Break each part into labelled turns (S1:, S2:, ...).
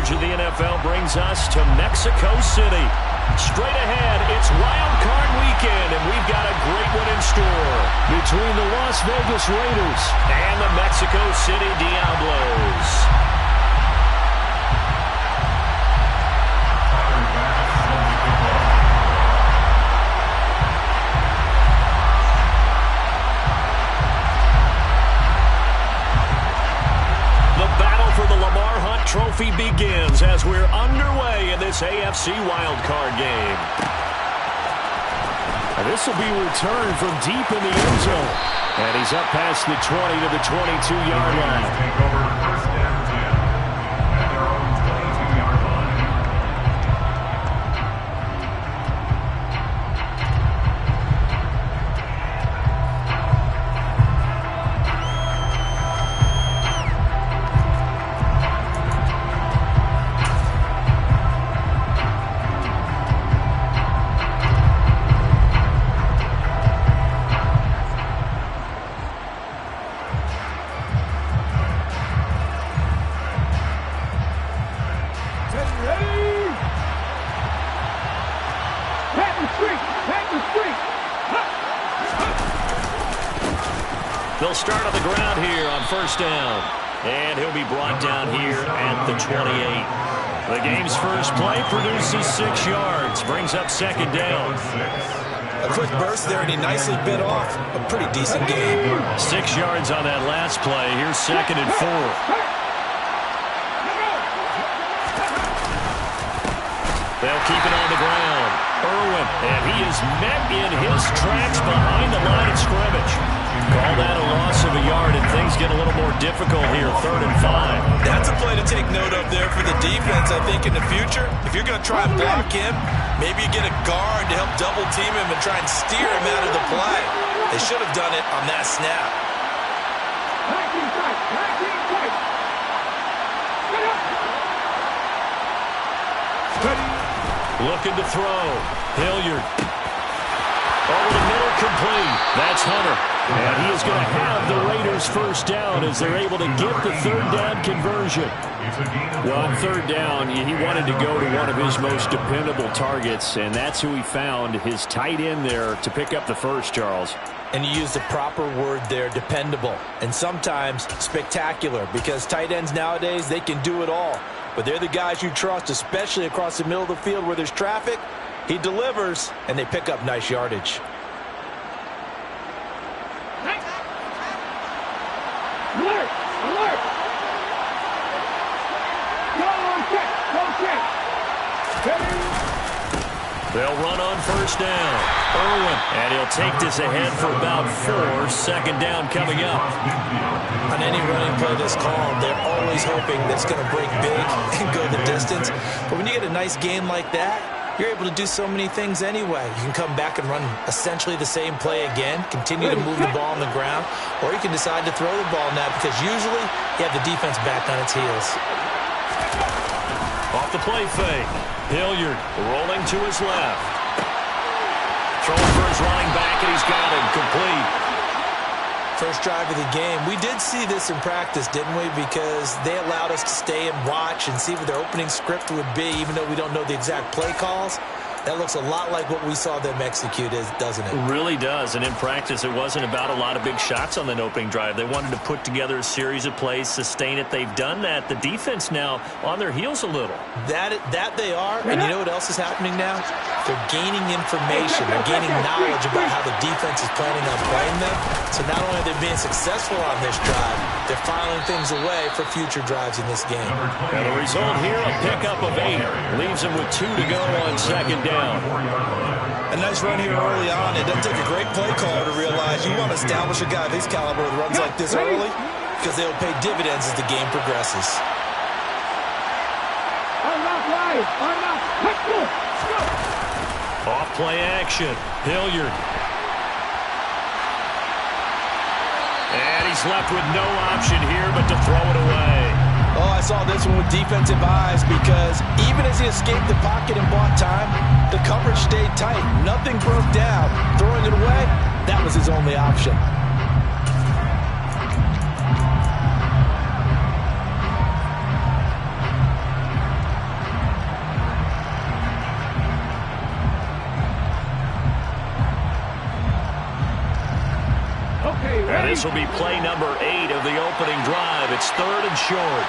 S1: coverage of the NFL brings us to Mexico City. Straight ahead, it's Wild Card Weekend, and we've got a great one in store between the Las Vegas Raiders and the Mexico City Diablos. Trophy begins as we're underway in this AFC wildcard game. And this will be returned from deep in the end zone. And he's up past the 20 to the 22-yard line.
S2: Take over first down 10 at their own 22-yard line.
S1: They'll start on the ground here on first down. And he'll be brought down here at the 28. The game's first play produces 6 yards. Brings up second down.
S3: A quick burst there, and he nicely bit off. A pretty decent game.
S1: 6 yards on that last play. Here's second and 4. They'll keep it on the ground. Irwin, and he is met in his tracks behind the line of scrimmage. Call that a loss of a yard, and things get a little more difficult here, 3rd and 5.
S3: That's a play to take note of there for the defense, I think, in the future. If you're going to try and block him, maybe you get a guard to help double-team him and try and steer him out of the play. They should have done it on that snap.
S1: Looking to throw. Hilliard. Over the middle, complete. That's Hunter. And he is going to have the Raiders first down as they're able to get the 3rd down conversion. Well, on 3rd down, he wanted to go to one of his most dependable targets, and that's who he found, his tight end there, to pick up the first, Charles.
S3: And you used the proper word there, dependable, and sometimes spectacular, because tight ends nowadays, they can do it all. But they're the guys you trust, especially across the middle of the field where there's traffic. He delivers, and they pick up nice yardage.
S4: Alert! Alert! Go on check! Go check!
S1: They'll run on first down. Irwin, and he'll take this ahead for about 4. Second down coming up.
S3: On any running play that's called, they're always hoping that it's going to break big and go the distance. But when you get a nice gain like that, you're able to do so many things anyway. You can come back and run essentially the same play again, continue to move the ball on the ground, or you can decide to throw the ball now because usually you have the defense back on its heels.
S1: Off the play fake. Hilliard rolling to his left. Throwing for his running back, and he's got him complete.
S3: First drive of the game. We did see this in practice, didn't we? Because they allowed us to stay and watch and see what their opening script would be, even though we don't know the exact play calls. That looks a lot like what we saw them execute, doesn't it?
S1: It really does. And in practice, it wasn't about a lot of big shots on that opening drive. They wanted to put together a series of plays, sustain it. They've done that. The defense now on their heels a little.
S3: That they are. And you know what else is happening now? They're gaining information. They're gaining knowledge about how the defense is planning on playing them. So not only are they being successful on this drive, they're filing things away for future drives in this game.
S1: And the result here, a pickup of 8. Leaves them with 2 to go on second down.
S3: A nice run here early on. It doesn't take a great play caller to realize you want to establish a guy of his caliber that runs like this early because they'll pay dividends as the game progresses.
S1: Off play action. Hilliard. And he's left with no option here but to throw it away.
S3: Oh, I saw this one with defensive eyes because even as he escaped the pocket and bought time, the coverage stayed tight. Nothing broke down. Throwing it away, that was his only option.
S1: This will be play number 8 of the opening drive. It's 3rd and short.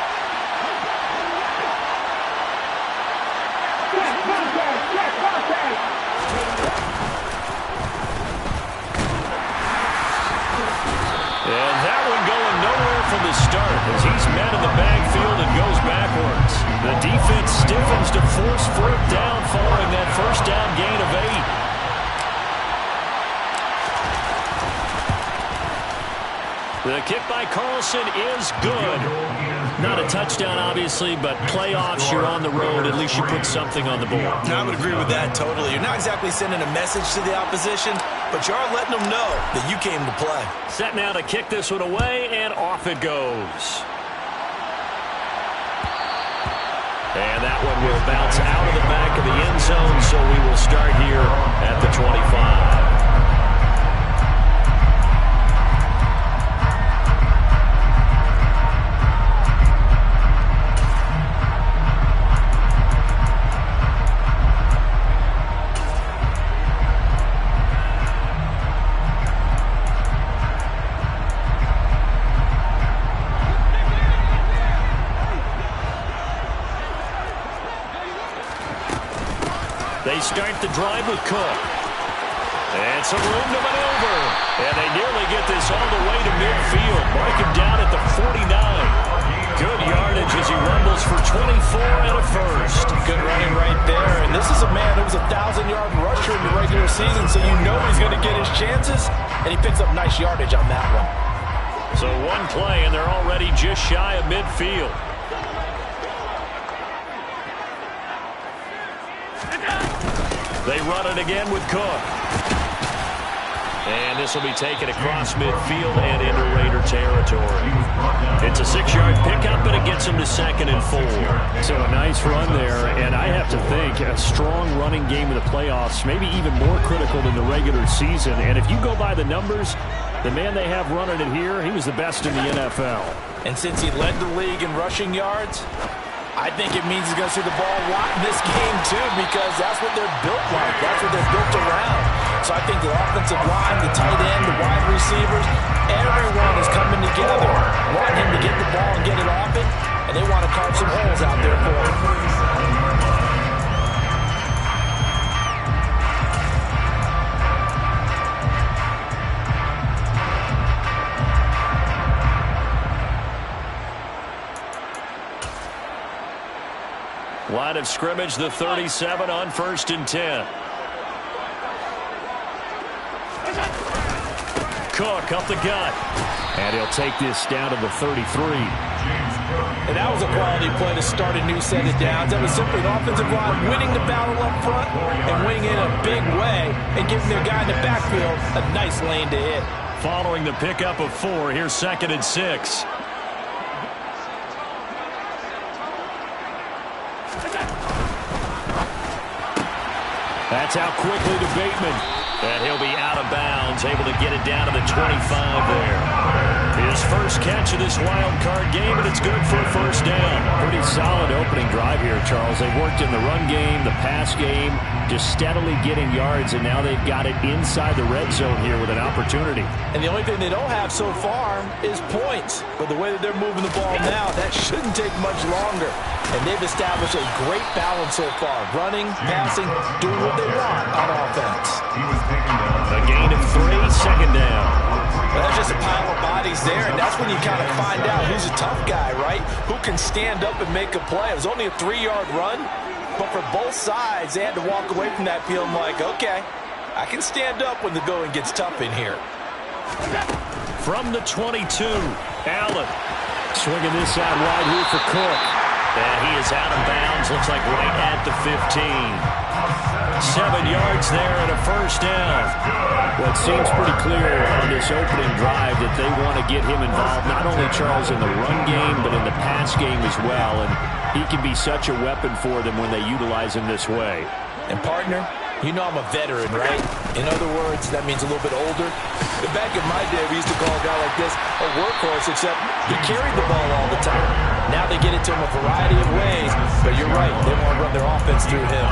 S1: And that one going nowhere from the start as he's met in the backfield and goes backwards. The defense stiffens to force 4th down following that first down gain of 8. The kick by Carlson is good. Not a touchdown, obviously, but playoffs, you're on the road. At least you put something on the board.
S3: I would agree with that totally. You're not exactly sending a message to the opposition, but you are letting them know that you came to play.
S1: Set now to kick this one away, and off it goes. And that one will bounce out of the back of the end zone, so we will start here at the 25. They start the drive with Cook. And some room to maneuver. And they nearly get this all the way to midfield. Mark him down at the 49. Good yardage as he rumbles for 24 and a first.
S3: Good running right there. And this is a man that was a 1,000-yard rusher in the regular season, so you know he's going to get his chances. And he picks up nice yardage on that one.
S1: So one play, and they're already just shy of midfield. They run it again with Cook. And this will be taken across midfield and into Raider territory. It's a 6-yard pickup, but it gets them to 2nd and 4.
S5: So a nice run there, and I have to think a strong running game in the playoffs, maybe even more critical than the regular season. And if you go by the numbers, the man they have running it here, he was the best in the NFL.
S3: And since he led the league in rushing yards, I think it means he's going to see the ball a lot in this game, too, because that's what they're built like. That's what they're built around. So I think the offensive line, the tight end, the wide receivers, everyone is coming together, wanting him to get the ball and get it off it, and they want to carve some holes out there for him.
S1: Line of scrimmage, the 37 on 1st and 10. Cook up the gut.
S5: And he'll take this down to the 33.
S3: And that was a quality play to start a new set of downs. That was simply an offensive line winning the battle up front and winning in a big way and giving their guy in the backfield a nice lane to hit.
S1: Following the pickup of 4, here's 2nd and 6. That's out quickly to Bateman. And he'll be out of bounds, able to get it down to the 25 there. His first catch of this wild card game, and it's good for a 1st down.
S5: Pretty solid opening drive here, Charles. They worked in the run game, the pass game, just steadily getting yards, and now they've got it inside the red zone here with an opportunity.
S3: And the only thing they don't have so far is points. But the way that they're moving the ball now, that shouldn't take much longer. And they've established a great balance so far. Running, passing, doing what they want on offense.
S1: A gain of 3, 2nd down.
S3: Well, that's just a pile of bodies there, and that's when you kind of find out who's a tough guy, right? Who can stand up and make a play. It was only a 3-yard run, but for both sides, they had to walk away from that feeling like, okay, I can stand up when the going gets tough in here.
S1: From the 22, Allen.
S5: Swinging this out wide here for Cook.
S1: And he is out of bounds, looks like right at the 15. 7 yards there and a 1st down.
S5: Well, it seems pretty clear on this opening drive that they want to get him involved, not only, Charles, in the run game, but in the pass game as well. And he can be such a weapon for them when they utilize him this way.
S3: And, partner, you know I'm a veteran, right? In other words, that means a little bit older. Back in my day, we used to call a guy like this a workhorse, except he carried the ball all the time. Now they get it to him a variety of ways, but you're right, they want to run their offense through him.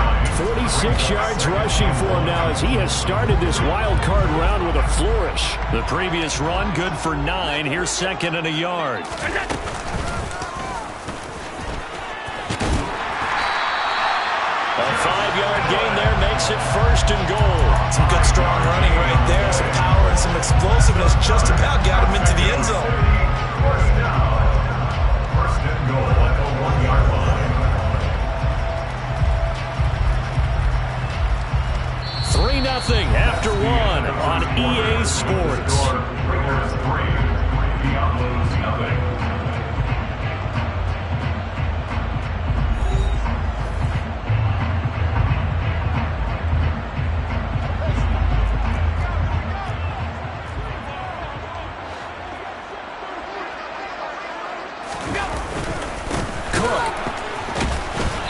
S1: 46 yards rushing for him now as he has started this wild card round with a flourish. The previous run, good for 9. Here's second and a yard. A 5-yard gain there makes it first and goal.
S3: Some good, strong running right there. Some power and some explosiveness just about got him into the end zone.
S2: First down. First and goal at the 1-yard line.
S1: 3-0 after 1 on EA Sports.
S2: Raiders 3, Diablos 0.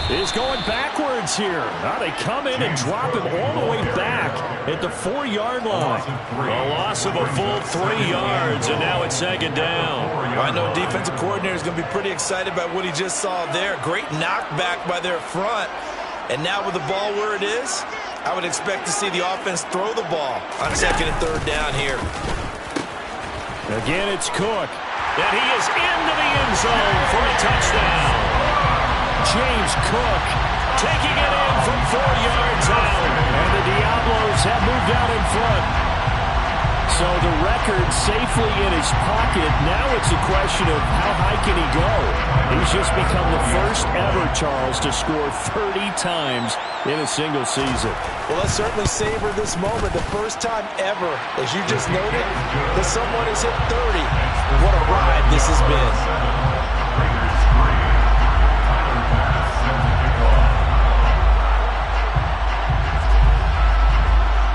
S1: Is going backwards here. Now they come in and drop him all the way back at the 4-yard line. A loss of a full 3 yards, and now it's second down.
S3: I know defensive coordinator is going to be pretty excited about what he just saw there. Great knockback by their front. And now with the ball where it is, I would expect to see the offense throw the ball on second and third down here.
S1: Again, it's Cook. And he is into the end zone for a touchdown. James Cook taking it in from 4 yards out. And the Diablos have moved out in front. So the record safely in his pocket. Now it's a question of how high can he go. He's just become the first ever, Charles, to score 30 times in a single season.
S3: Well, let's certainly savor this moment. The first time ever, as you just noted, that someone has hit 30. What a ride this has been.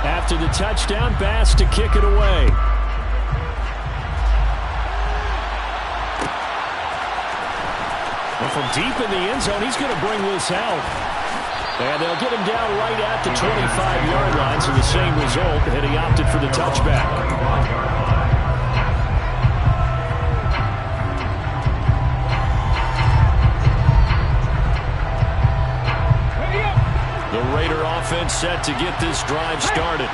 S1: After the touchdown, Bass to kick it away. And from deep in the end zone, he's going to bring this out. And they'll get him down right at the 25-yard line, so the same result, and he opted for the touchback. The Raider offense set to get this drive started.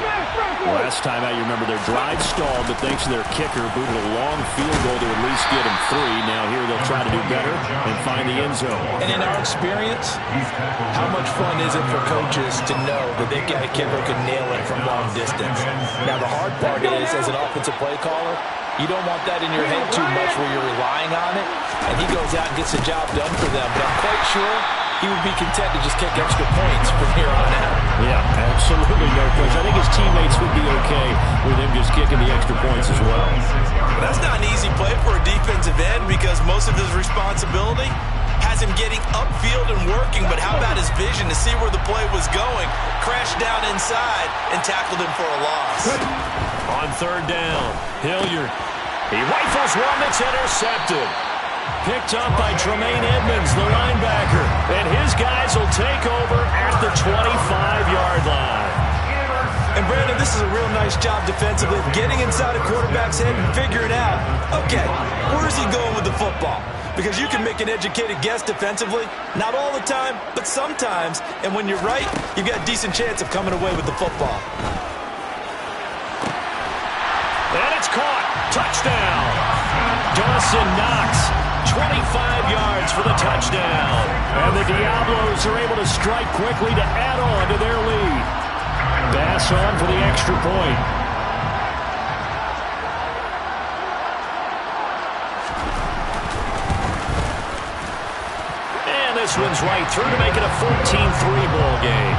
S1: Last time out, you remember their drive stalled, but thanks to their kicker, booted a long field goal to at least get him 3. Now here they'll try to do better and find the end zone.
S3: And in our experience, how much fun is it for coaches to know that they've got a kicker who can nail it from long distance? Now the hard part is, as an offensive play caller, you don't want that in your head too much where you're relying on it, and he goes out and gets the job done for them. But I'm quite sure he would be content to just kick extra points from here on out.
S1: Yeah, absolutely no question. I think his teammates would be okay with him just kicking the extra points as well.
S3: But that's not an easy play for a defensive end because most of his responsibility has him getting upfield and working, but how about his vision to see where the play was going, crashed down inside, and tackled him for a loss.
S1: On third down, Hilliard. He rifles one that's intercepted. Picked up by Tremaine Edmonds, the linebacker. And his guys will take over at the 25-yard line.
S3: And, Brandon, this is a real nice job defensively, getting inside a quarterback's head and figuring out, okay, where's he going with the football? Because you can make an educated guess defensively, not all the time, but sometimes. And when you're right, you've got a decent chance of coming away with the football.
S1: And it's caught. Touchdown. Dawson Knox. 25 yards for the touchdown. And the Diablos are able to strike quickly to add on to their lead. Bass on for the extra point. And this one's right through to make it a 14-3 ball game.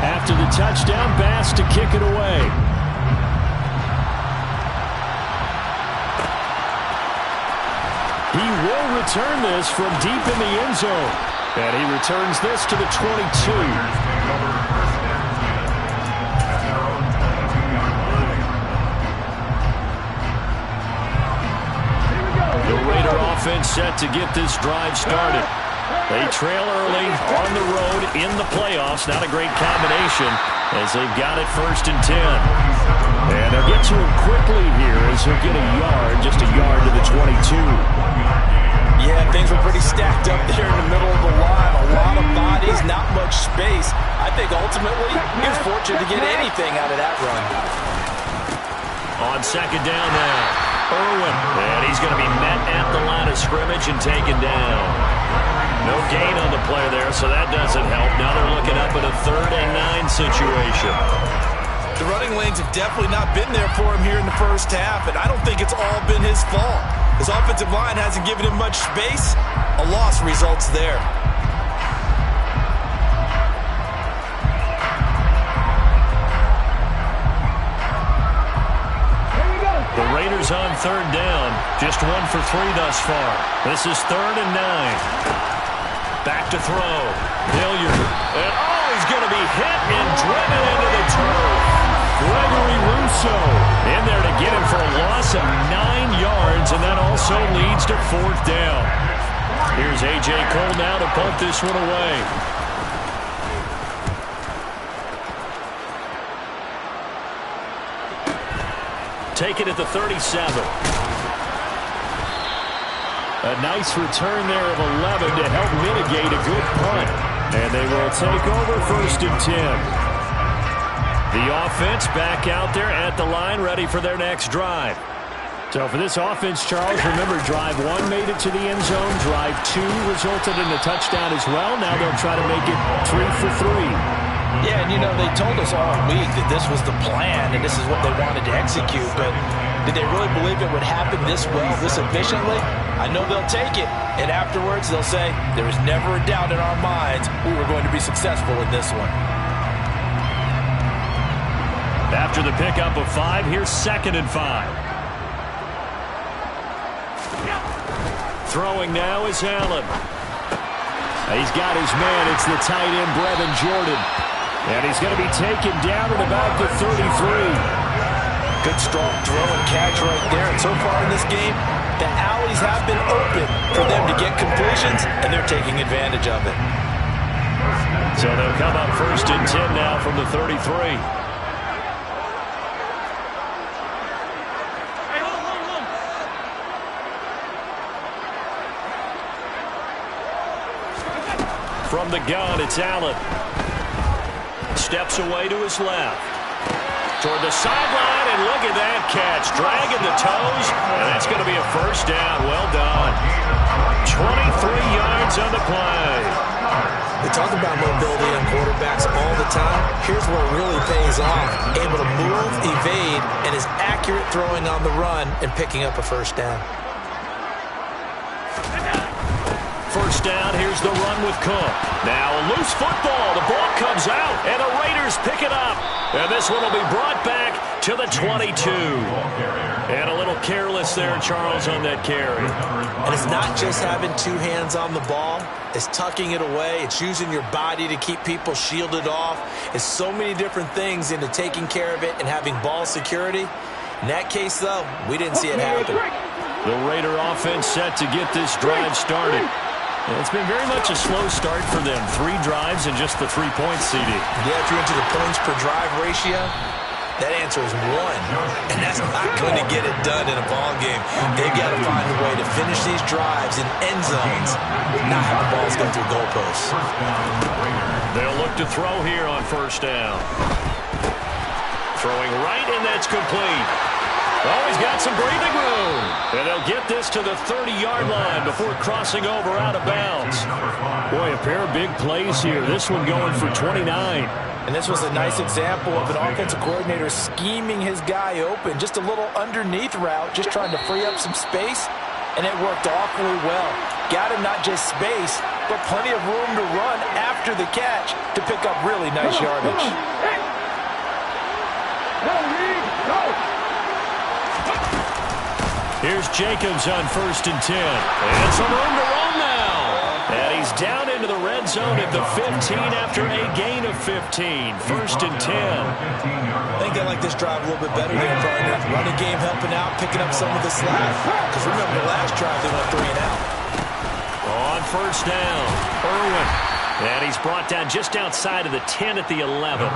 S1: After the touchdown, Bass to kick it away. He will return this from deep in the end zone. And he returns this to the 22. The Raider offense set to get this drive started. They trail early on the road in the playoffs. Not a great combination as they've got it 1st and 10. And they'll get to him quickly here as he'll get a yard, just a yard to the 22.
S3: Yeah, things were pretty stacked up there in the middle of the line. A lot of bodies, not much space. I think ultimately he was fortunate to get anything out of that run.
S1: On 2nd down now, Irwin. And he's going to be met at the line of scrimmage and taken down. No gain on the play there, so that doesn't help. Now they're looking up at a 3rd and 9 situation.
S3: The running lanes have definitely not been there for him here in the first half, and I don't think it's all been his fault. His offensive line hasn't given him much space. A loss results there.
S1: The Raiders on 3rd down. Just 1 for 3 thus far. This is 3rd and 9. Back to throw. Hilliard. And he's going to be hit and driven into the turf. Gregory Rousseau in there to get him for a loss of 9 yards, and that also leads to 4th down. Here's A.J. Cole now to punt this one away. Take it at the 37. A nice return there of 11 to help mitigate a good punt. And they will take over 1st and 10. The offense back out there at the line, ready for their next drive. So for this offense, Charles, remember, drive 1 made it to the end zone. Drive 2 resulted in a touchdown as well. Now they'll try to make it 3 for 3.
S3: Yeah, and you know, they told us all week that this was the plan and this is what they wanted to execute, but did they really believe it would happen this well, this efficiently? I know they'll take it, and afterwards they'll say, there was never a doubt in our minds we were going to be successful in this one.
S1: After the pickup of 5, here's 2nd and 5. Throwing now is Allen. He's got his man. It's the tight end, Brevin Jordan. And he's going to be taken down at about the 33.
S3: Good strong throw and catch right there. And so far in this game, the alleys have been open for them to get completions, and they're taking advantage of it.
S1: So they'll come up 1st and 10 now from the 33. From the gun, it's Allen. Steps away to his left. Toward the sideline, and look at that catch. Dragging the toes, and that's going to be a 1st down. Well done. 23 yards on the play.
S3: They talk about mobility on quarterbacks all the time. Here's where it really pays off. Able to move, evade, and is accurate throwing on the run and picking up a 1st down.
S1: 1st down, here's the run with Cook. Now a loose football. The ball comes out, and the Raiders pick it up. And this one will be brought back to the 22. And a little careless there, Charles, on that carry.
S3: And it's not just having 2 hands on the ball. It's tucking it away. It's using your body to keep people shielded off. It's so many different things into taking care of it and having ball security. In that case, though, we didn't see it happen.
S1: The Raider offense set to get this drive started. It's been very much a slow start for them. 3 drives and just the 3 points, CD.
S3: Yeah, if you're into the points per drive ratio, that answer is 1. And that's not going to get it done in a ball game. They've got to find a way to finish these drives in end zones, not have the balls go through goalposts.
S1: They'll look to throw here on 1st down. Throwing right, and that's complete. Oh, he's got some breathing room. And they'll get this to the 30-yard line before crossing over out of bounds. Boy, a pair of big plays here. This one going for 29.
S3: And this was a nice example of an offensive coordinator scheming his guy open. Just a little underneath route, just trying to free up some space. And it worked awfully well. Got him not just space, but plenty of room to run after the catch to pick up really nice yardage.
S1: Here's Jacobs on 1st and 10. And some room to run now. And he's down into the red zone at the 15 after a gain of 15. 1st and 10.
S3: I think they like this drive a little bit better there, partner. Running game helping out, picking up some of the slack. Because remember the last drive, they went 3 and out.
S1: On on first down. Irwin. And he's brought down just outside of the 10 at the 11.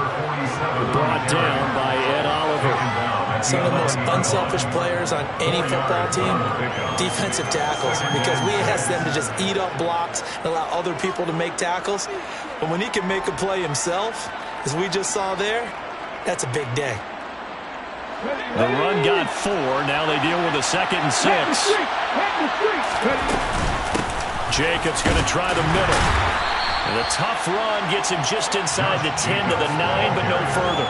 S5: Brought down by Ed Oliver.
S3: Some of the most unselfish players on any football team, defensive tackles, because we ask them to just eat up blocks and allow other people to make tackles. But when he can make a play himself, as we just saw there, that's a big day.
S1: The run got 4. Now they deal with a 2nd and 6. Jacobs going to try the middle. And the tough run gets him just inside the 10 to the 9, but no further.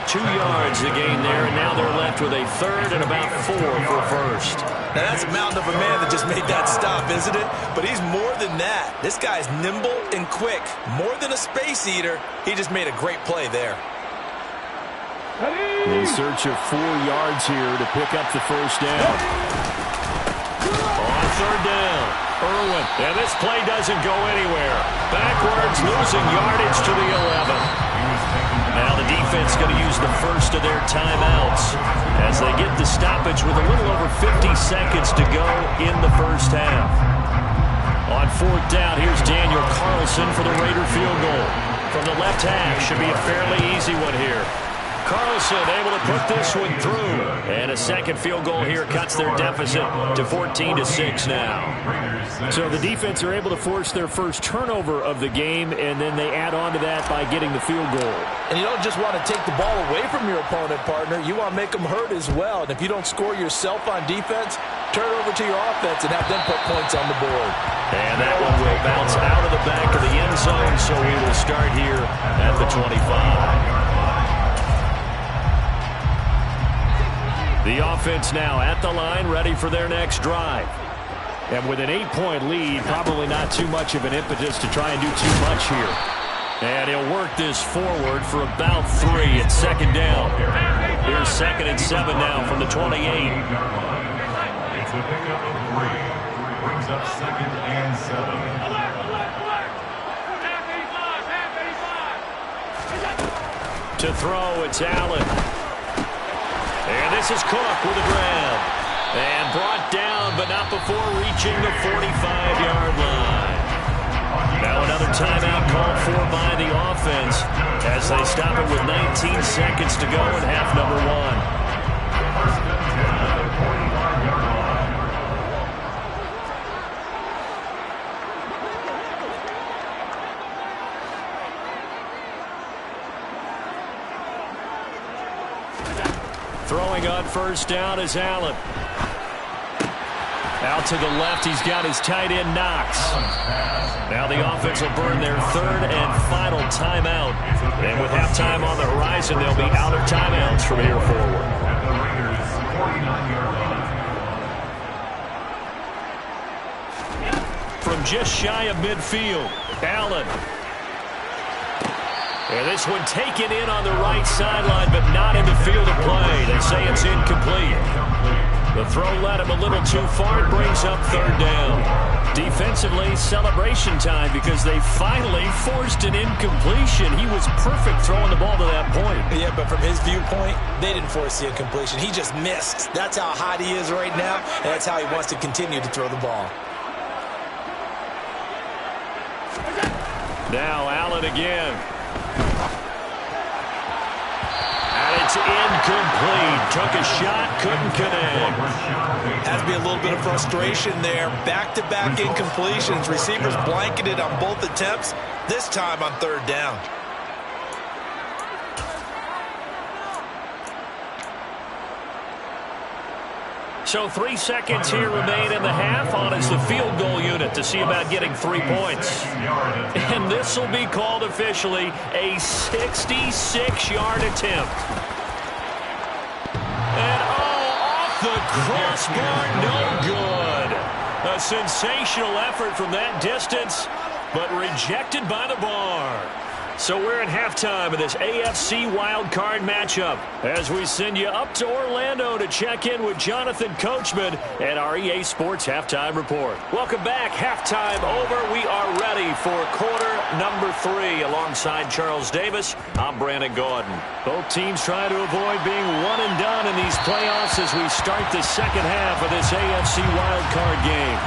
S1: 2 yards the gain there, and now they're left with a 3rd and about 4 for first.
S3: Now that's a mountain of a man that just made that stop, isn't it? But he's more than that. This guy's nimble and quick. More than a space eater, he just made a great play there.
S5: In search of 4 yards here to pick up the first down.
S1: On 3rd down, Irwin. And this play doesn't go anywhere. Backwards, losing yardage to the 11. Now the defense going to use the first of their timeouts as they get the stoppage with a little over 50 seconds to go in the first half. On 4th down, here's Daniel Carlson for the Raider field goal. From the left hash, should be a fairly easy one here. Carlson able to put this one through. And a second field goal here cuts their deficit to 14-6 now.
S5: So the defense are able to force their first turnover of the game, and then they add on to that by getting the field goal.
S3: And you don't just want to take the ball away from your opponent, partner. You want to make them hurt as well. And if you don't score yourself on defense, turn it over to your offense and have them put points on the board.
S1: And that one will bounce out of the back of the end zone, so we will start here at the 25. The offense now at the line, ready for their next drive. And with an 8-point lead, probably not too much of an impetus to try and do too much here. And he'll work this forward for about 3 at 2nd down. Here's 2nd and 7 now from the 28.
S2: It's a pickup of 3. Brings up 2nd and 7.
S1: To throw, it's Allen. And this is Cook with a grab. And brought down, but not before reaching the 45-yard line. Now another timeout called for by the offense as they stop it with 19 seconds to go in half number 1. Throwing on first down is Allen. Out to the left, he's got his tight end Knox. Now the offense will burn their 3rd and final timeout. And with halftime on the horizon, they'll be out of timeouts from here forward. From just shy of midfield, Allen. And this one taken in on the right sideline, but not in the field of play. They say it's incomplete. The throw led him a little too far. It brings up 3rd down. Defensively, celebration time because they finally forced an incompletion. He was perfect throwing the ball to that point.
S3: Yeah, but from his viewpoint, they didn't force the incompletion. He just missed. That's how hot he is right now, and that's how he wants to continue to throw the ball.
S1: Now Allen again. And it's incomplete. Took a shot, couldn't connect.
S3: Has to be a little bit of frustration there. Back-to-back incompletions. Receivers blanketed on both attempts, this time on 3rd down.
S1: So 3 seconds here remain in the half. On is the field goal unit to see about getting 3 points. And this will be called officially a 66-yard attempt. And off the crossbar, no good. A sensational effort from that distance, but rejected by the bar. So we're at halftime of this AFC wildcard matchup as we send you up to Orlando to check in with Jonathan Coachman at our EA Sports Halftime Report. Welcome back. Halftime over. We are ready for quarter number 3 alongside Charles Davis. I'm Brandon Gordon. Both teams trying to avoid being one and done in these playoffs as we start the second half of this AFC wildcard game.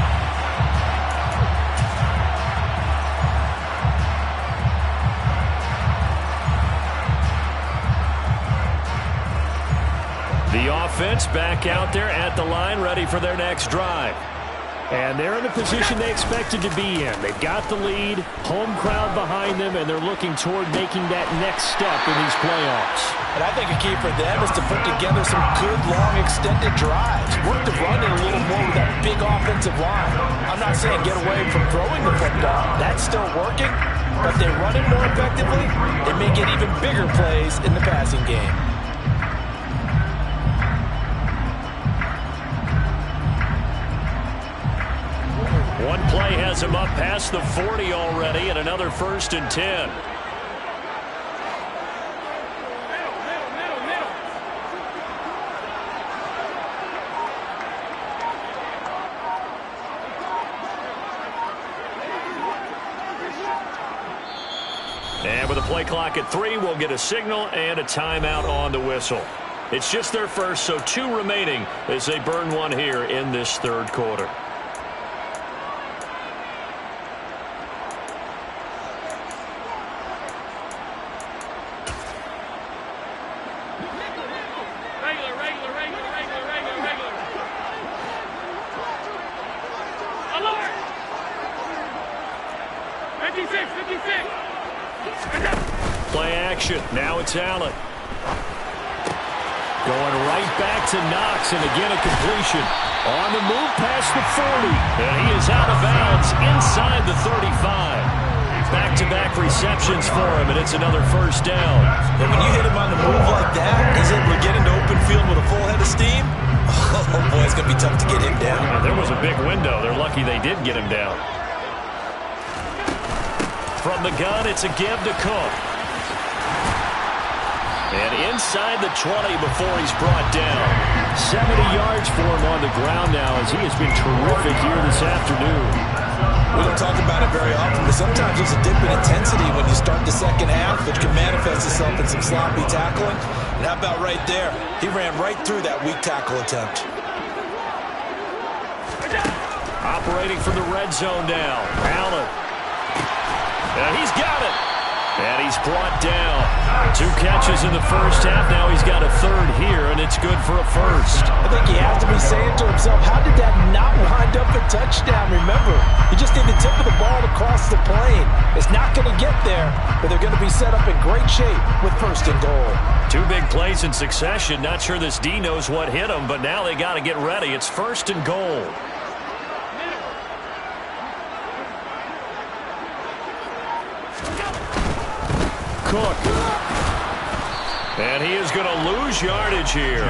S1: offense back out there at the line, ready for their next drive. And they're in the position they expected to be in. They've got the lead, home crowd behind them, and they're looking toward making that next step in these playoffs.
S3: And I think a key for them is to put together some good, long, extended drives. Work the run in a little more with that big offensive line. I'm not saying get away from throwing the football. That's still working. But if they run it more effectively, they may get even bigger plays in the passing game.
S1: One play has him up past the 40 already, and another 1st and 10. And with a play clock at 3, we'll get a signal and a timeout on the whistle. It's just their first, so 2 remaining as they burn one here in this 3rd quarter. Play action. Now it's Allen. Going right back to Knox, and again a completion. On the move past the 40. And he is out of bounds inside the 35. Back-to-back receptions for him, and it's another 1st down.
S3: And when you hit him on the move like that, he's able to get into open field with a full head of steam. Oh, boy, it's going to be tough to get him down.
S1: And there was a big window. They're lucky they did get him down. From the gun, it's a give to Cook. And inside the 20 before he's brought down. 70 yards for him on the ground now as he has been terrific here this afternoon.
S3: We don't talk about it very often, but sometimes there's a dip in intensity when you start the second half, which can manifest itself in some sloppy tackling. And how about right there? He ran right through that weak tackle attempt.
S1: Operating from the red zone now. Allen. And he's got it. And he's brought down. 2 catches in the first half. Now he's got a 3rd here, and it's good for a 1st.
S3: I think he has to be saying to himself, how did that not wind up a touchdown? Remember, you just need the tip of the ball to cross the plane. It's not going to get there, but they're going to be set up in great shape with 1st and goal.
S1: 2 big plays in succession. Not sure this D knows what hit him, but now they got to get ready. It's 1st and goal. Cook. And he is going to lose yardage here.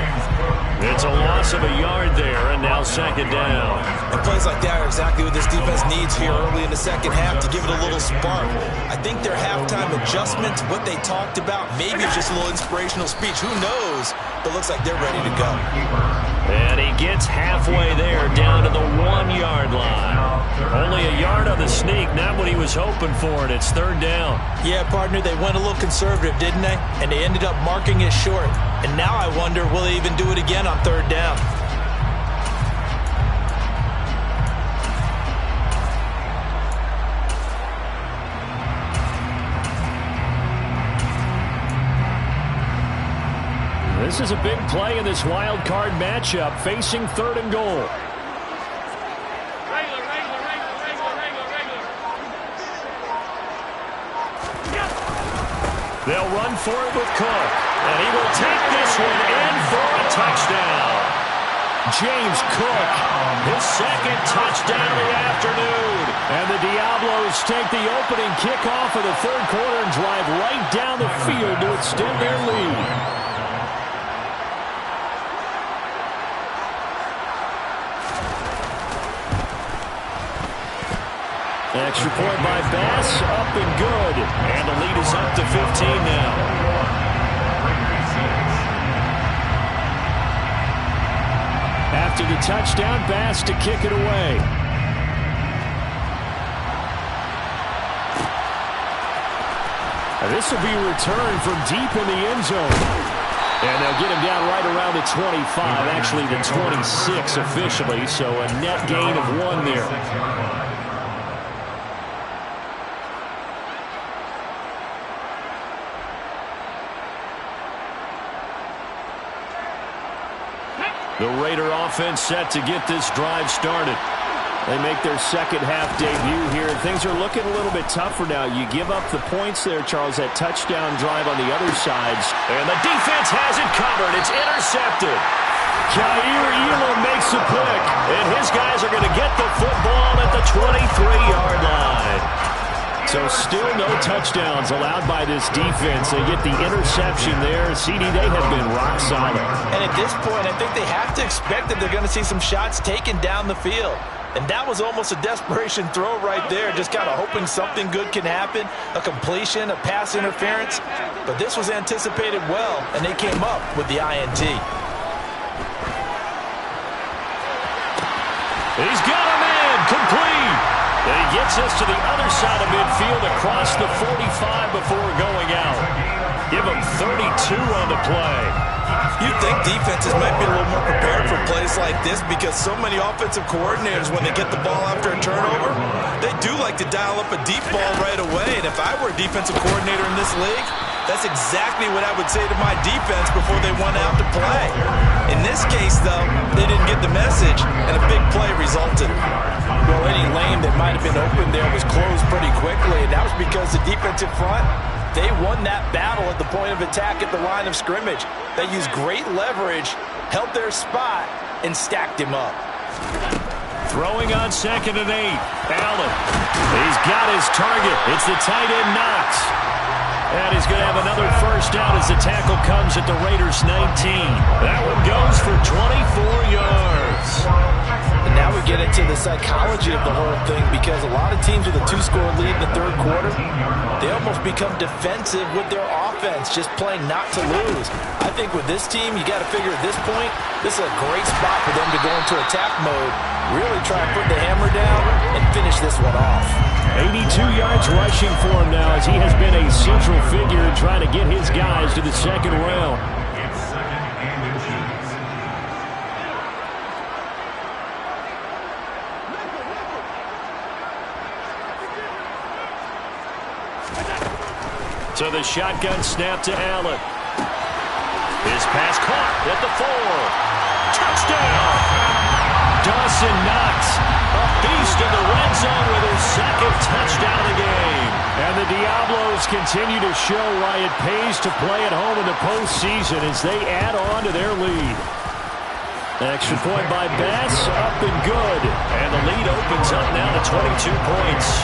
S1: It's a loss of a yard there, and now 2nd down.
S3: And plays like that are exactly what this defense needs here early in the second half to give it a little spark. I think their halftime adjustment, what they talked about, maybe it's just a little inspirational speech. Who knows? But it looks like they're ready to go.
S1: And he gets halfway there, down to the 1-yard line. Only a yard on the sneak, not what he was hoping for, and it's 3rd down.
S3: Yeah, partner, they went a little conservative, didn't they? And they ended up marking it short. And now I wonder, will they even do it again on 3rd down?
S1: This is a big play in this wild card matchup, facing 3rd and goal. They'll run for it with Cook, and he will take this one in for a touchdown. James Cook, his 2nd touchdown of the afternoon. And the Diablos take the opening kickoff of the 3rd quarter and drive right down the field to extend their lead. Extra point by Bass, up and good. And the lead is up to 15 now. After the touchdown, Bass to kick it away. This will be returned from deep in the end zone. And they'll get him down right around the 25, actually the 26 officially, so a net gain of 1 there. The Raider offense set to get this drive started.
S5: They make their second half debut here, and things are looking a little bit tougher now. You give up the points there, Charles, that touchdown drive on the other sides.
S1: And the defense has it covered. It's intercepted. Jair Elam makes a pick, and his guys are going to get the football at the 23-yard line. So still no touchdowns allowed by this defense. They get the interception there. CD, they have been rock solid.
S3: And at this point, I think they have to expect that they're going to see some shots taken down the field. And that was almost a desperation throw right there, just kind of hoping something good can happen, a completion, a pass interference. But this was anticipated well, and they came up with the INT.
S1: He's got a man, complete. And he gets us to the other side of midfield across the 45 before going out. Give him 32 on the play.
S3: You'd think defenses might be a little more prepared for plays like this because so many offensive coordinators, when they get the ball after a turnover, they do like to dial up a deep ball right away. And if I were a defensive coordinator in this league, that's exactly what I would say to my defense before they went out to play. In this case, though, they didn't get the message, and a big play resulted. Well, any lane that might have been open there was closed pretty quickly, and that was because the defensive front, they won that battle at the point of attack at the line of scrimmage. They used great leverage, held their spot, and stacked him up.
S1: Throwing on 2nd and 8. Allen. He's got his target. It's the tight end Knox. And he's going to have another first down as the tackle comes at the Raiders' 19. That one goes for 24 yards.
S3: And now we get into the psychology of the whole thing because a lot of teams with a 2-score lead in the third quarter, they almost become defensive with their offense, just playing not to lose. I think with this team, you got to figure at this point, this is a great spot for them to go into attack mode, really try and put the hammer down and finish this one off.
S1: 82 yards rushing for him now as he has been a central figure in trying to get his guys to the second round.
S2: It's 2nd and inches.
S1: So the shotgun snap to Allen. His pass caught at the 4. Touchdown! Dawson Knox, a beast in the red zone with his second touchdown of the game. And the Diablos continue to show why it pays to play at home in the postseason as they add on to their lead. Extra point by Bass, up and good. And the lead opens up now to 22 points.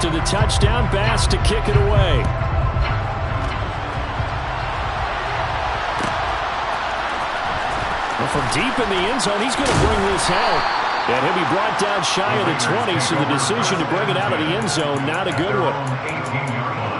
S1: To the touchdown, Bass to kick it away. Well, from deep in the end zone, he's going to bring this out. And he'll be brought down shy of the 20, so the decision to bring it out of the end zone, not a good one.
S2: 18-yard line.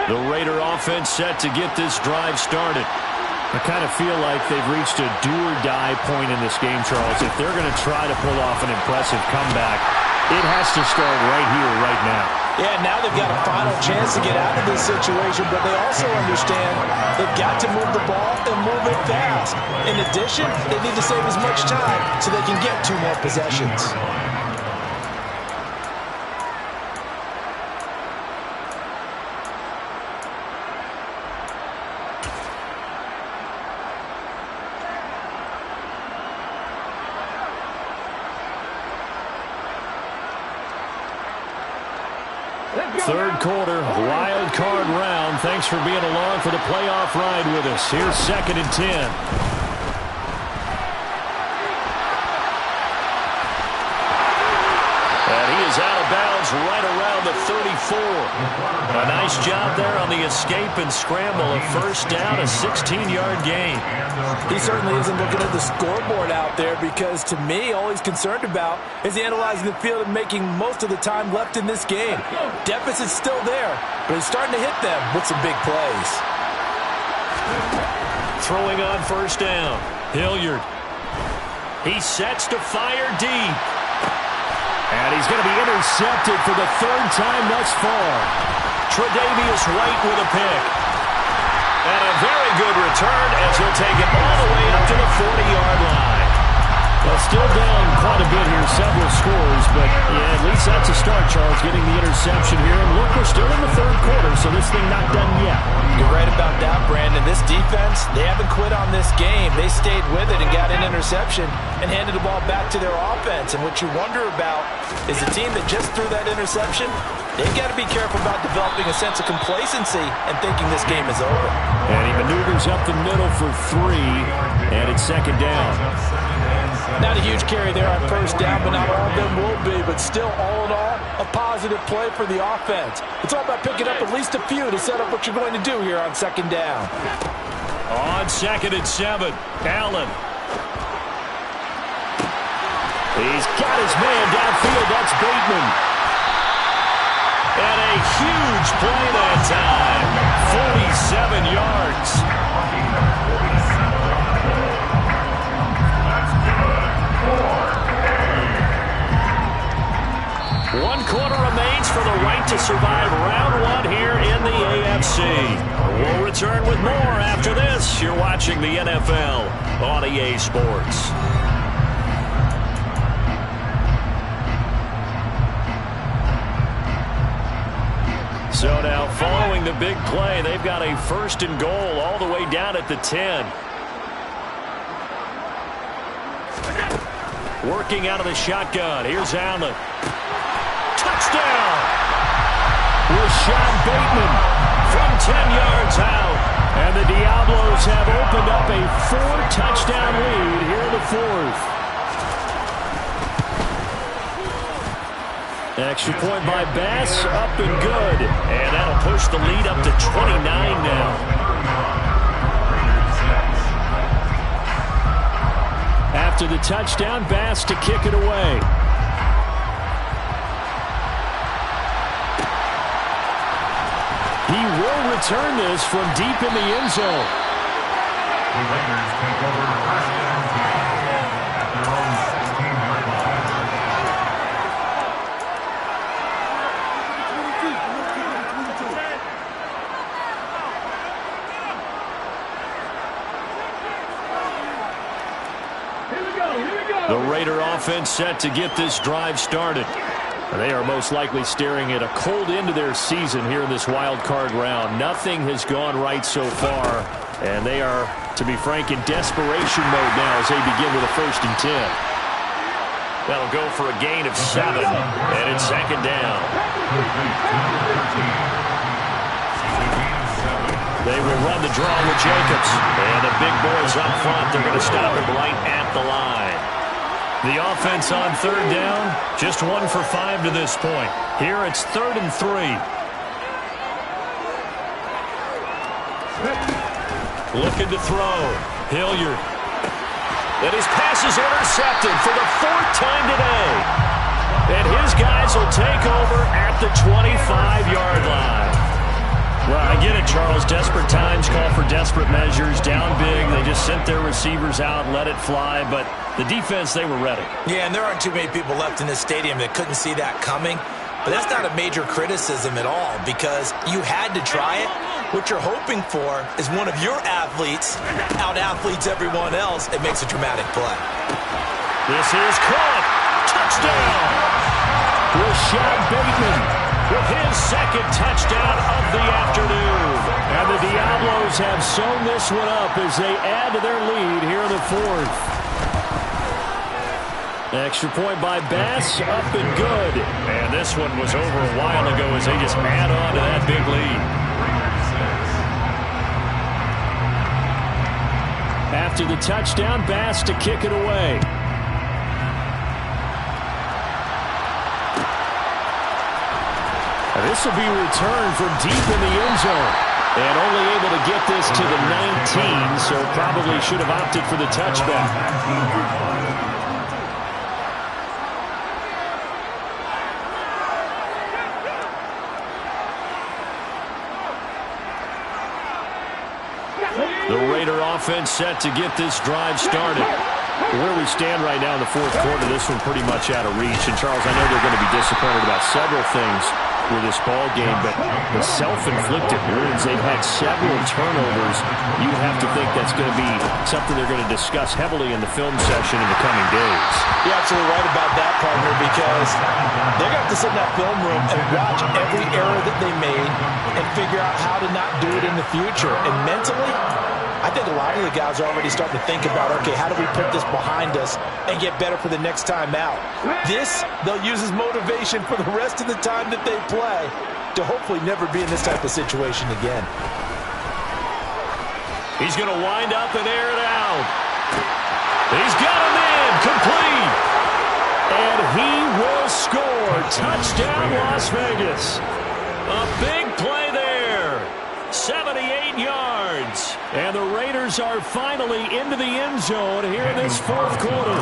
S1: The Raider offense set to get this drive started. I kind of feel like they've reached a do-or-die point in this game, Charles. If they're going to try to pull off an impressive comeback, it has to start right here, right now.
S3: Yeah, now they've got a final chance to get out of this situation, but they also understand they've got to move the ball and move it fast. In addition, they need to save as much time so they can get 2 more possessions.
S1: Third quarter, wild card round. Thanks for being along for the playoff ride with us. Here's 2nd and 10. And he is out of bounds miles right around the 34. A nice job there on the escape and scramble. A first down, a 16-yard gain.
S3: He certainly isn't looking at the scoreboard out there because, to me, all he's concerned about is analyzing the field and making most of the time left in this game. Deficit's still there, but he's starting to hit them with some big plays.
S1: Throwing on first down. Hilliard. He sets to fire deep. And he's going to be intercepted for the third time thus far. Tre'Davious White with a pick. And a very good return as he'll take it all the way up to the 40-yard line. Well, still down quite a bit here, several scores, but yeah, at least that's a start, Charles, getting the interception here. And look, we're still in the third quarter, so this thing not done yet.
S3: You're right about that, Brandon. This defense, they haven't quit on this game. They stayed with it and got an interception and handed the ball back to their offense. And what you wonder about is the team that just threw that interception, they've got to be careful about developing a sense of complacency and thinking this game is over.
S1: And he maneuvers up the middle for 3, and it's second down.
S3: Not a huge carry there on first down, but not all of them will be. But still, all in all, a positive play for the offense. It's all about picking up at least a few to set up what you're going to do here on second down.
S1: On 2nd and 7, Allen. He's got his man downfield. That's Bateman. And a huge play that time. 47 yards. One quarter remains for the right to survive round 1 here in the AFC. We'll return with more after this. You're watching the NFL on EA Sports. So now, following the big play, they've got a 1st and goal all the way down at the 10. Working out of the shotgun. Here's Allen. Touchdown! Rashad Bateman from 10 yards out. And the Diablos have opened up a 4-touchdown lead here in the 4th. Extra point by Bass, up and good. And that'll push the lead up to 29 now. After the touchdown, Bass to kick it away. He will return this from deep in the end zone.
S2: The Raiders take over first and 10 at their own 16-yard line.
S1: The Raider offense set to get this drive started. They are most likely staring at a cold end to their season here in this wild card round. Nothing has gone right so far, and they are, to be frank, in desperation mode now as they begin with a 1st and 10. That'll go for a gain of 7, and it's second down. They will run the draw with Jacobs, and the big boys up front, they're going to stop him right at the line. The offense on 3rd down, just 1 for 5 to this point. Here it's 3rd and 3. Looking to throw. Hilliard. And his pass is intercepted for the 4th time today. And his guys will take over at the 25-yard line. Well, I get it, Charles. Desperate times call for desperate measures. Down big, they just sent their receivers out and let it fly. But the defense, they were ready.
S3: Yeah, and there aren't too many people left in this stadium that couldn't see that coming. But that's not a major criticism at all because you had to try it. What you're hoping for is one of your athletes out-athletes everyone else and makes a dramatic play.
S1: This is caught. Touchdown. Rashad Bateman with his 2nd touchdown of the afternoon. And the Diablos have sewn this one up as they add to their lead here in the 4th. Extra point by Bass, up and good. And this one was over a while ago as they just add on to that big lead. After the touchdown, Bass to kick it away. this will be returned from deep in the end zone. And only able to get this to the 19, so probably should have opted for the touchback. The Raider offense set to get this drive started. Where we stand right now in the fourth quarter, this one pretty much out of reach. And, Charles, I know they're going to be disappointed about several things with this ball game, but the self-inflicted wounds, they've had several turnovers. You have to think that's going to be something they're going to discuss heavily in the film session in the coming days.
S3: You're absolutely right about that, partner, because they're going to have to sit in that film room and watch every error that they made and figure out how to not do it in the future. And mentally, I think a lot of the guys are already starting to think about, okay, how do we put this behind us and get better for the next time out? This, they'll use as motivation for the rest of the time that they play to hopefully never be in this type of situation again.
S1: He's going to wind up and air it out. He's got him in, complete. And he will score. Touchdown, Las Vegas. A big play there. 78 yards. And the Raiders are finally into the end zone here in this fourth quarter.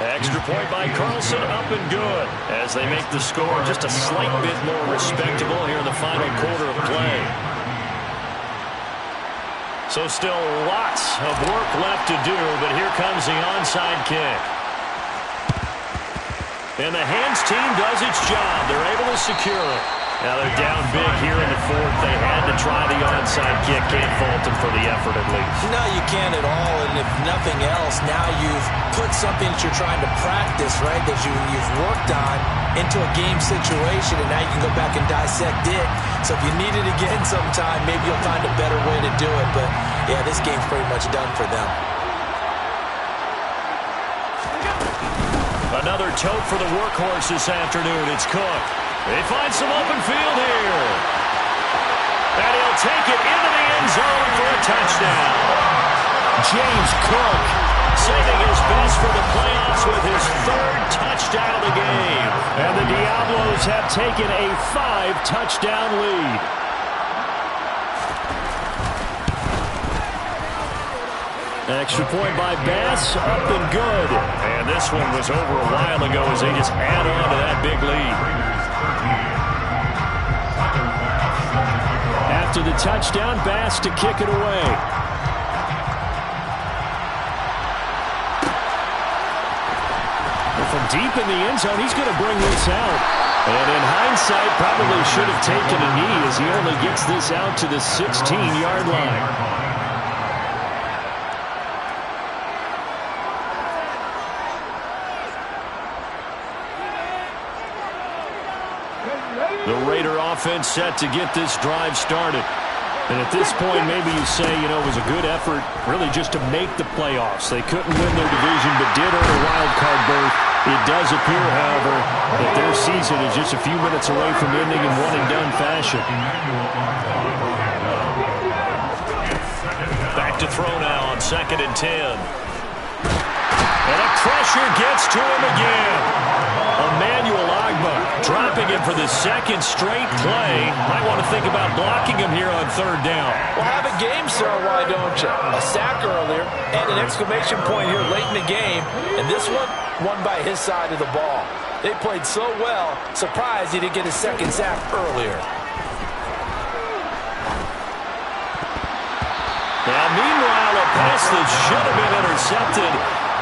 S1: Extra point by Carlson, up and good. As they make the score just a slight bit more respectable here in the final quarter of play. So still lots of work left to do, but here comes the onside kick. And the hands team does its job. They're able to secure it. Now they're down big here in the fourth. They had to try the onside kick. Can't fault them for the effort at least.
S3: No, you can't at all. And if nothing else, now you've put something that you're trying to practice, right, that you've worked on into a game situation, and now you can go back and dissect it. So if you need it again sometime, maybe you'll find a better way to do it. But, yeah, this game's pretty much done for them.
S1: Another tote for the workhorse this afternoon. It's Cook. They find some open field here. And he'll take it into the end zone for a touchdown. James Cook saving his best for the playoffs with his third touchdown of the game. And the Diablos have taken a 5-touchdown lead. Extra point by Bass, up and good. And this one was over a while ago as they just add on to that big lead. After the touchdown, Bass to kick it away. From deep in the end zone, he's going to bring this out. And in hindsight, probably should have taken a knee as he only gets this out to the 16-yard line. The Raider offense set to get this drive started. And at this point, maybe you say, you know, it was a good effort really just to make the playoffs. They couldn't win their division but did earn a wild card berth. It does appear, however, that their season is just a few minutes away from ending in one-and-done fashion. Back to throw now on 2nd and 10. And the pressure gets to him again. Emmanuel Agba dropping him for the second straight play. Might want to think about blocking him here on 3rd down.
S3: Well, have a game, sir, why don't you? A sack earlier and an exclamation point here late in the game. And this one, won by his side of the ball. They played so well, surprised he didn't get his second sack earlier.
S1: Now, meanwhile, a pass that should have been intercepted,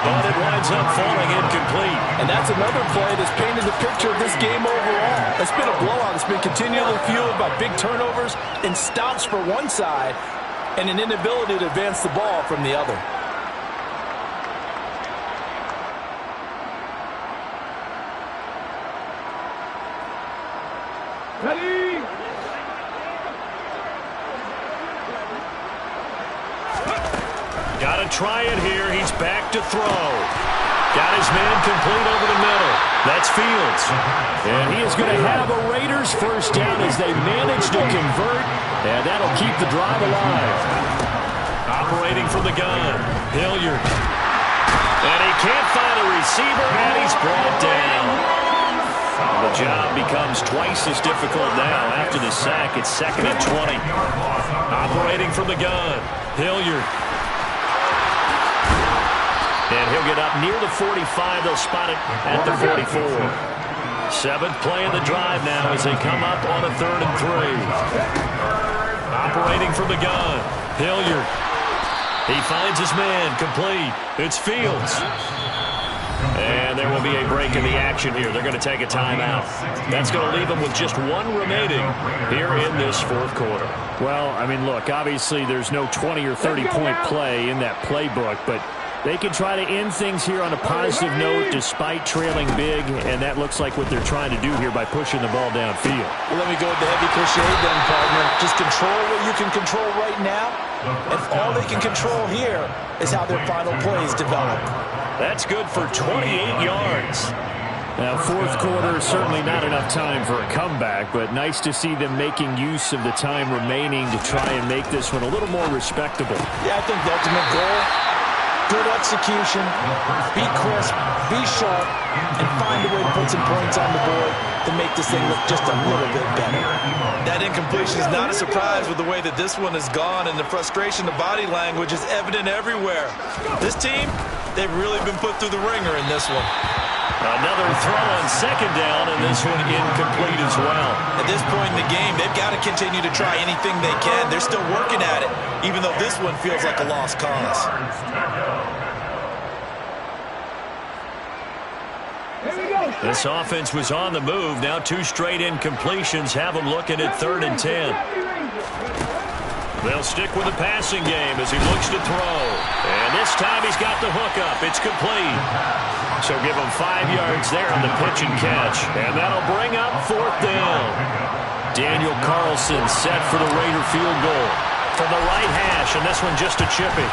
S1: but it winds up falling incomplete.
S3: And that's another play that's painted the picture of this game overall. It's been a blowout. It's been continually fueled by big turnovers and stops for one side and an inability to advance the ball from the other.
S4: Ready?
S1: Got to try it here. He's back to throw. Got his man complete over the middle. That's Fields. And he is going to have a Raiders first down as they manage to convert. And that'll keep the drive alive. Operating from the gun, Hilliard. And he can't find a receiver, and he's brought down. The job becomes twice as difficult now. After the sack, it's 2nd and 20. Operating from the gun, Hilliard. And he'll get up near the 45. They'll spot it at the 44. 7th play of the drive now as they come up on a 3rd and 3. Operating from the gun, Hilliard. He finds his man, complete. It's Fields. And there will be a break in the action here. They're going to take a timeout. That's going to leave them with just 1 remaining here in this 4th quarter.
S5: Well, I mean, look, obviously there's no 20 or 30-point play in that playbook, but they can try to end things here on a positive note despite trailing big, and that looks like what they're trying to do here by pushing the ball downfield.
S3: Well, let me go with the heavy cliche then, partner. Just control what you can control right now, and all they can control here is how their final plays develop.
S1: That's good for 28 yards.
S5: Now, 4th quarter is certainly not enough time for a comeback, but nice to see them making use of the time remaining to try and make this one a little more respectable.
S3: Yeah, I think the ultimate goal, good execution, be crisp, be sharp, and find a way to put some points on the board to make this thing look just a little bit better.
S6: That incompletion is not a surprise with the way that this one has gone, and the frustration, the body language is evident everywhere. This team, they've really been put through the ringer in this one.
S1: Another throw on 2nd down, and this one incomplete as well.
S6: At this point in the game, they've got to continue to try anything they can. They're still working at it, even though this one feels like a lost cause.
S1: This offense was on the move. Now 2 straight incompletions have them looking at 3rd and 10. They'll stick with the passing game as he looks to throw. And this time he's got the hook up. It's complete. So give him 5 yards there on the pitch and catch. And that'll bring up 4th down. Daniel Carlson set for the Raider field goal from the right hash, and this one just a chippy.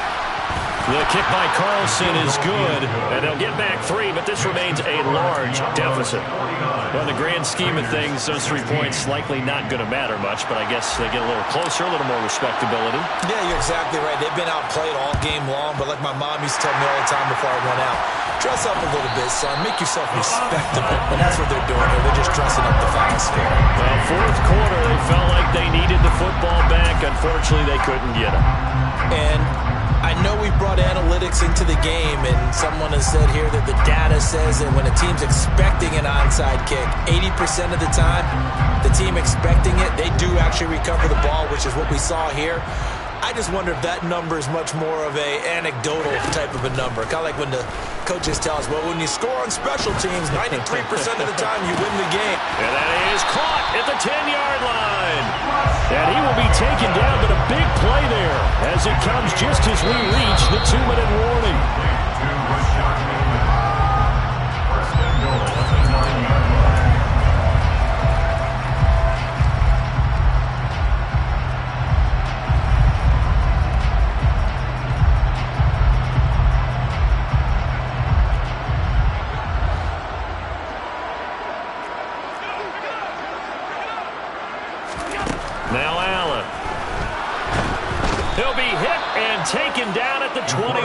S1: The kick by Carlson is good, and they'll get back 3, but this remains a large deficit. Well, in the grand scheme of things, those 3 points likely not going to matter much, but I guess they get a little closer, a little more respectability.
S3: Yeah, you're exactly right. They've been outplayed all game long, but like my mom used to tell me all the time before I went out, dress up a little bit, son. Make yourself respectable. And that's what they're doing here. They're just dressing up the facts.
S1: Well, 4th quarter, they felt like they needed the football back. Unfortunately, they couldn't get it.
S3: And I know we brought analytics into the game, and someone has said here that the data says that when a team's expecting an onside kick, 80% of the time, the team expecting it, they do actually recover the ball, which is what we saw here. I just wonder if that number is much more of a anecdotal type of a number. Kind of like when the coaches tell us, well, when you score on special teams, 93% of the time you win the game.
S1: And that is caught at the 10-yard line. And he will be taken down, but a big play there as it comes just as we reach the 2-minute warning. Now Allen. He'll be hit and taken down at the 21.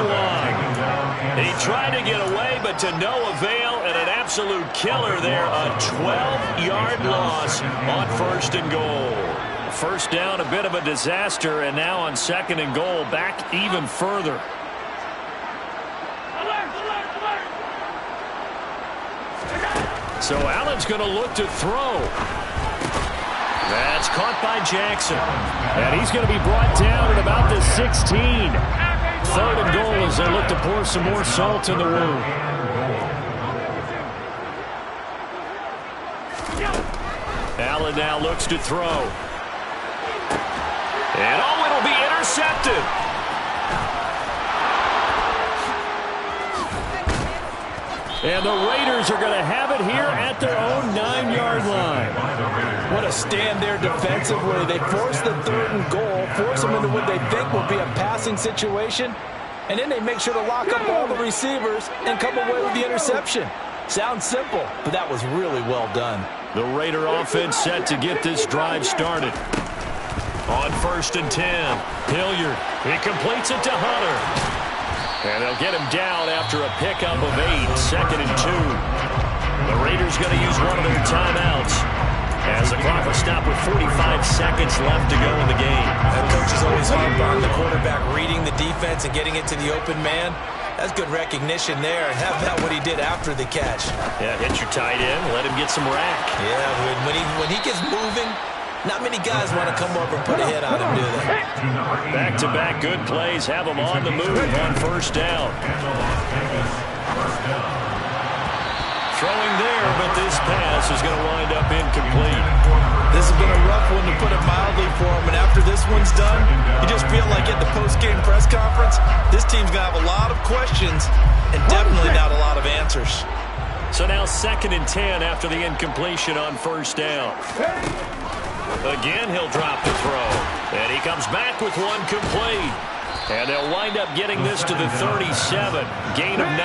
S1: He tried to get away, but to no avail, and an absolute killer there. A 12-yard loss on 1st and goal. 1st down, a bit of a disaster, and now on 2nd and goal, back even further. So Allen's going to look to throw. That's caught by Jackson. And he's going to be brought down at about the 16. 3rd and goal as they look to pour some more salt in the wound. Allen now looks to throw. And oh, it'll be intercepted. And the Raiders are going to have it here at their own 9-yard line.
S3: What a stand there defensively. They force the 3rd and goal, force them into what they think will be a passing situation, and then they make sure to lock up all the receivers and come away with the interception. Sounds simple, but that was really well done.
S1: The Raider offense set to get this drive started. On 1st and 10, Hilliard. He completes it to Hunter. And they'll get him down after a pickup of 8, 2nd and 2. The Raiders going to use one of their timeouts as the clock will stop with 45 seconds left to go in the game.
S3: That coach is always hard on the quarterback reading the defense and getting it to the open man. That's good recognition there. And how about what he did after the catch?
S1: Yeah, hit your tight end, let him get some rack.
S3: Yeah, when he gets moving, not many guys want to come over and put a hit on him, do they?
S1: Back-to-back good plays have him on the move on first down. Throwing there, but this pass is going to wind up incomplete.
S6: This has been a rough one, to put it mildly, for him. And after this one's done, you just feel like at the post-game press conference, this team's going to have a lot of questions and definitely not a lot of answers.
S1: So now 2nd and 10 after the incompletion on first down. Again, he'll drop the throw. And he comes back with one complete. And they'll wind up getting this to the 37. Gain of 9.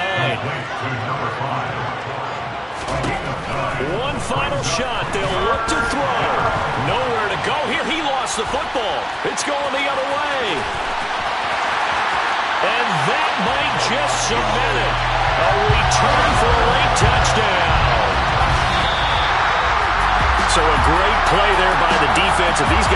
S1: One final shot. They'll look to throw. Nowhere to go here. He lost the football. It's going the other way. And that might just cement it. A return for a late touchdown. So a great play there by the defense of these guys.